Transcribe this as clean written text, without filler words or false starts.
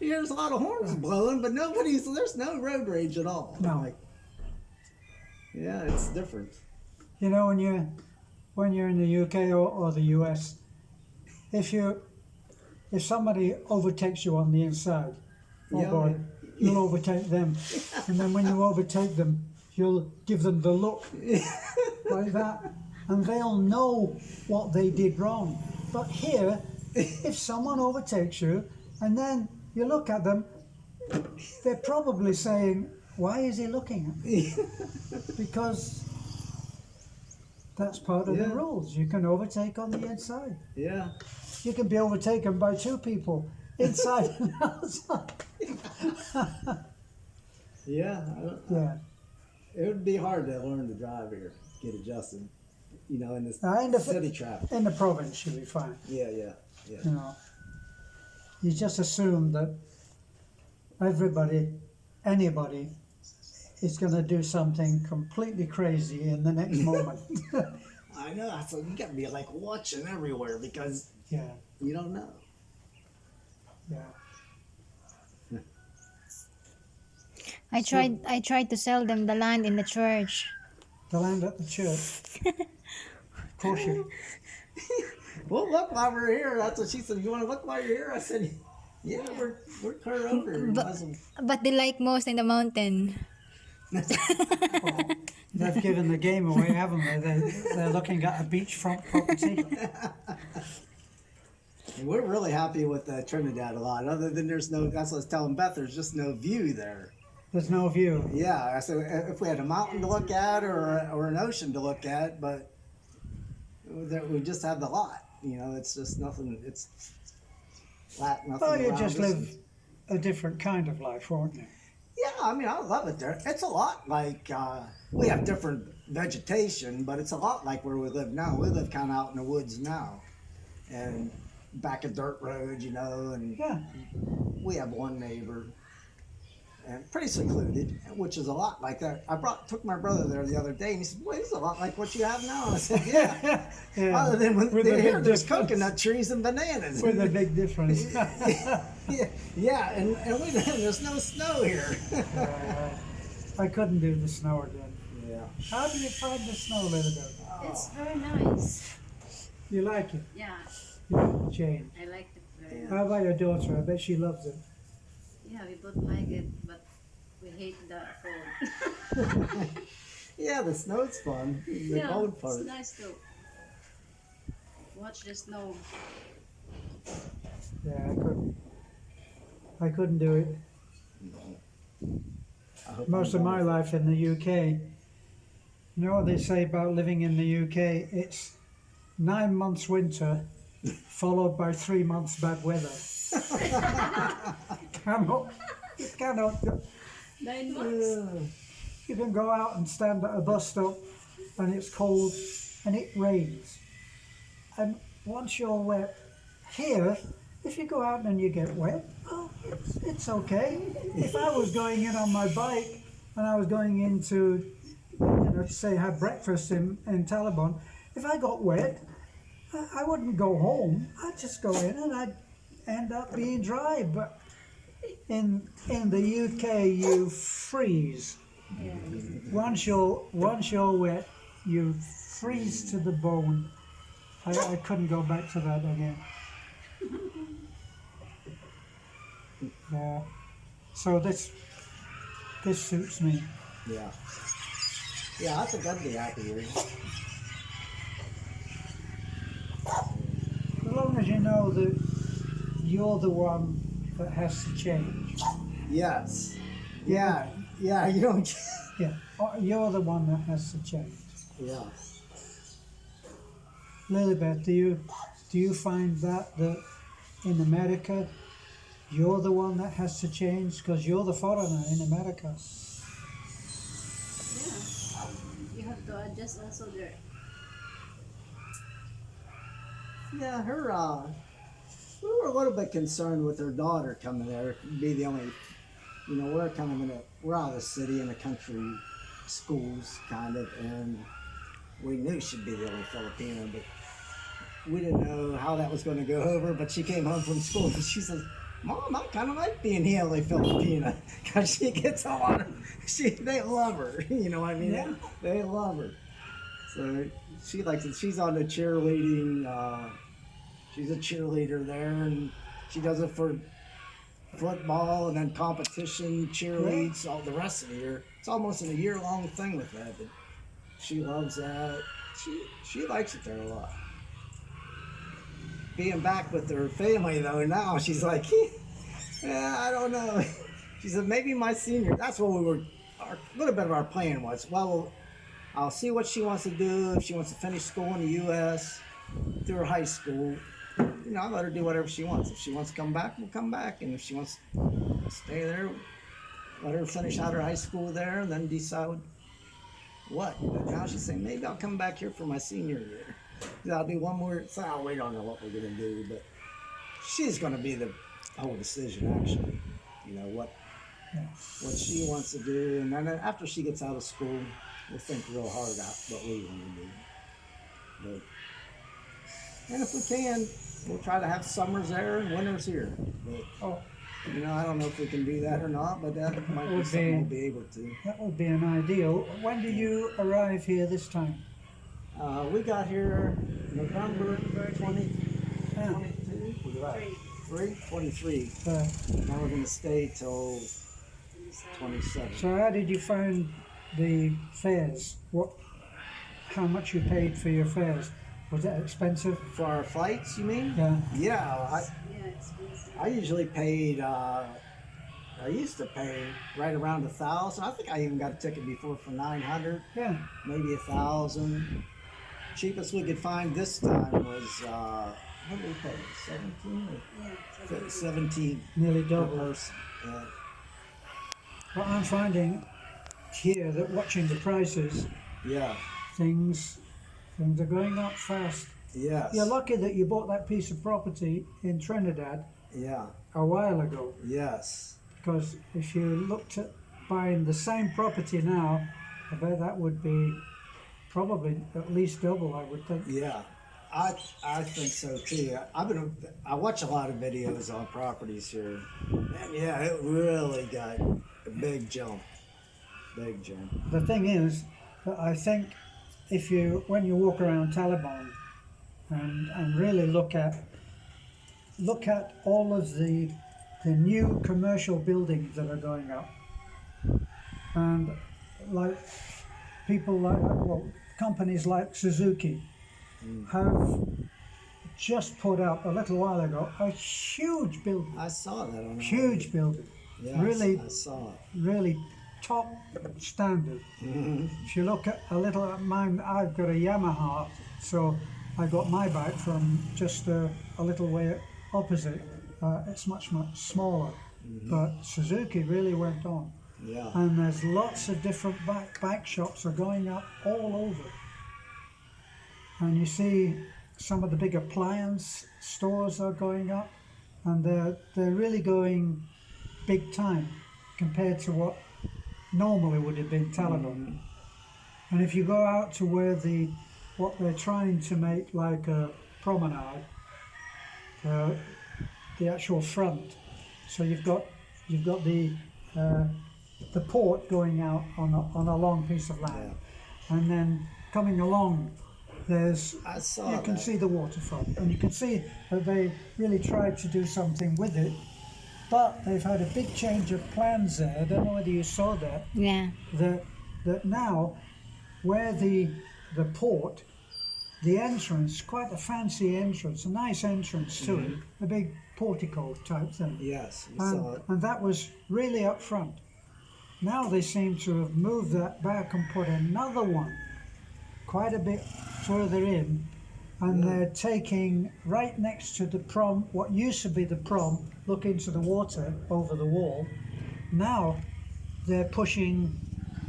There's a lot of horns blowing, but there's no road rage at all. No. Like, yeah, it's different. You know, when you're in the UK or the US, if somebody overtakes you on the inside, oh Yeah, boy, you'll overtake them, and then when you overtake them, you'll give them the look like that, and they'll know what they did wrong. But here, if someone overtakes you, and then you look at them, they're probably saying, "Why is he looking at me?" Because that's part of the Yeah. rules. You can overtake on the inside. Yeah. You can be overtaken by two people, inside and outside. Yeah. Yeah. It would be hard to learn to drive here, get adjusted. You know, in this Now, in the city traffic. in the province, you'll be fine. Yeah. You know, you just assume that anybody, is going to do something completely crazy in the next moment. I know. So you got to be like watching everywhere because Yeah. you don't know. Yeah. I tried to sell them the land in the church. The land at the church. Of course you. Well, look while we're here. That's what she said. You want to look while you're here? I said, yeah, we're clear over here. But they like most in the mountain. Well, they've given the game away, haven't they? They're looking at a beachfront property. We're really happy with Trinidad a lot. Other than that's what I was telling Beth, there's just no view there. There's no view. Yeah, so if we had a mountain to look at or an ocean to look at, but we just have the lot. You know, it's just nothing. It's flat. Nothing. Well, you around just us. live a different kind of life, won't you? Yeah, I mean, I love it there. It's a lot like we have different vegetation, but it's a lot like where we live now. We live kind of out in the woods now, and back a dirt road, you know, and Yeah. we have one neighbor, and pretty secluded, which is a lot like that. Took my brother there the other day, and he said, "Well, it's a lot like what you have now." I said, "Yeah." Yeah. Other than when With a here, big there's difference. coconut trees and bananas. With a big difference. yeah, and there's no snow here. I couldn't do the snow again. Yeah. How do you find the snow, Lilibet? It's very nice. You like it? Yeah, Jane. I like it very Yeah. How about your daughter? I bet she loves it. Yeah, we both like it, but we hate the cold. Yeah, the snow's fun. The Yeah, cold part. it's nice to watch the snow. Yeah, I couldn't do it. I hope Most I'm of my done. life in the UK. You know what they say about living in the UK? It's 9 months winter, followed by 3 months bad weather. You cannot. 9 months. You can go out and stand at a bus stop, and it's cold, and it rains. And once you're wet, here, if you go out and you get wet, well, it's okay. If I was going in on my bike and I was going into, say have breakfast in Taliban, if I got wet, I wouldn't go home. I'd just go in and I'd end up being dry. But in the UK, you freeze. Yeah. Once you're wet, you freeze to the bone. I couldn't go back to that again. Yeah. So this suits me. Yeah. Yeah, I think I'd be happy here. As long as you know that you're the one that has to change. Yes. Yeah. Yeah, you don't. Yeah. You're the one that has to change. Yeah. Lilibet, do you find that in America you're the one that has to change because you're the foreigner in America? Yeah. You have to adjust also there. Yeah, we were a little bit concerned with her daughter coming there. It'd be the only, we're out of the city in the country schools, kind of, and we knew she'd be the only Filipina, but we didn't know how that was going to go over. But she came home from school and she says, Mom, I kind of like being here like Filipina because she gets a lot of, they love her. You know what I mean? Yeah. They love her. So she likes it. She's on the cheerleading. She's a cheerleader there, and she does it for football and then competition, cheerleads, all the rest of the year. It's almost a year-long thing with that. But she loves that. She likes it there a lot. Being back with her family though now, she's like, yeah, I don't know. She said maybe my senior. That's what we were. A little bit of our plan was. Well, I'll see what she wants to do. If she wants to finish school in the U.S. through her high school, you know, I'll let her do whatever she wants. If she wants to come back, we'll come back. And if she wants to stay there, let her finish out her high school there, and then decide what. But now she's saying maybe I'll come back here for my senior year. I'll do one more. So I'll wait on her what we're gonna do, but she's gonna be the whole decision actually. You know what she wants to do, and then after she gets out of school, we'll think real hard about what we want to do. But and if we can, we'll try to have summers there and winters here. But you know, I don't know if we can do that or not, but that might be something we'll be able to. That would be an ideal. When do you arrive here this time? We got here November 23. Now we're going to stay till 27. So how did you find the fares? How much you paid for your fares? Was it expensive? For our flights, you mean? Yeah. Yeah, I usually paid, I used to pay right around 1,000. I think I even got a ticket before for 900, Yeah. maybe 1,000. Cheapest we could find this time was, what did we pay, 17? Or 17 Nearly per double. person. Yeah. What I'm finding here, that watching the prices, Yeah. things are going up fast. Yes. You're lucky that you bought that piece of property in Trinidad Yeah. a while ago, Yes. because if you looked at buying the same property now, I bet that would be probably at least double, I would think. Yeah. I think so too. I watch a lot of videos on properties here, and yeah, it really got a big jump. Big jump. The thing is that I think when you walk around Taliban and really look at all of the new commercial buildings that are going up, and like companies like Suzuki have just put up a little while ago a huge building. I saw that on Huge building. Yes, Really, I saw it. really top standard. If you look at mine, I've got a Yamaha, so I got my bike from just a little way opposite. It's much smaller, but Suzuki really went on. Yeah. And there's lots of different bike shops are going up all over. And you see some of the big appliance stores are going up, and they're really going big time compared to what normally would have been Taliban. And if you go out to where what they're trying to make like a promenade, the actual front, so you've got the port going out on a long piece of land, and then coming along you can see the waterfront, and you can see that they really tried to do something with it, but they've had a big change of plans there. I don't know whether you saw that. Yeah. That now, where the port, the entrance, quite a fancy entrance, a nice entrance to it, a big portico type thing. Yes, we saw it. And that was really up front. Now they seem to have moved that back and put another one quite a bit further in, and they're taking right next to the prom, what used to be the prom, look into the water over the wall. Now they're pushing